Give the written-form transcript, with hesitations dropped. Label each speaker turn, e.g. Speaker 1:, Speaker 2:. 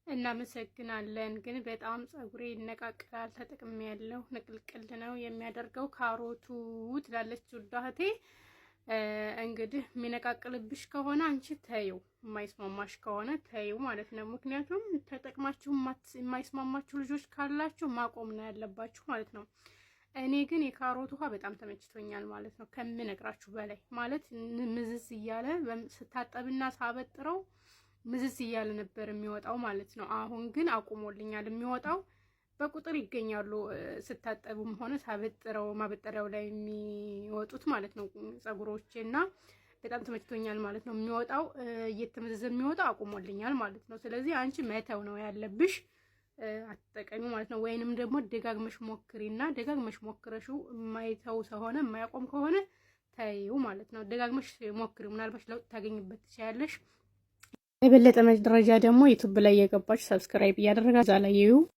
Speaker 1: እናመሰግናለን። ግን በጣም ጸጉሬ ይነቃቅላል፣ ተጠቅሜያለሁ። ንቅልቅል ነው የሚያደርገው ካሮቱ ትላለች ውድ እህቴ። እንግዲህ የሚነቃቅልብሽ ከሆነ አንቺ ተይው፣ የማይስማማሽ ከሆነ ተይው ማለት ነው። ምክንያቱም ተጠቅማችሁ የማይስማማችሁ ልጆች ካላችሁ ማቆም ነው ያለባችሁ ማለት ነው። እኔ ግን የካሮት ውሃ በጣም ተመችቶኛል ማለት ነው፣ ከምነግራችሁ በላይ ማለት ምዝዝ እያለ ስታጠብና ሳበጥረው ምዝዝ እያለ ነበር የሚወጣው ማለት ነው። አሁን ግን አቁሞልኛል። የሚወጣው በቁጥር ይገኛሉ ስታጠቡም ሆነ ሳበጥረው ማበጠሪያው ላይ የሚወጡት ማለት ነው ጸጉሮቼና በጣም ተመችቶኛል ማለት ነው። የሚወጣው እየተመዘዘ የሚወጣው አቁሞልኛል ማለት ነው። ስለዚህ አንቺ መተው ነው ያለብሽ፣ አትጠቀሚ ማለት ነው። ወይንም ደግሞ ደጋግመሽ ሞክሪና ደጋግመሽ ሞክረሽው የማይተው ከሆነ የማያቆም ከሆነ ተይው ማለት ነው። ደጋግመሽ ሞክሪ፣ ምናልባት ለውጥ ታገኝበት ትችያለሽ። የበለጠ መረጃ ደግሞ ዩቲዩብ ላይ የገባችሁ ሰብስክራይብ እያደረጋችሁ እዛ ላይ ይዩ።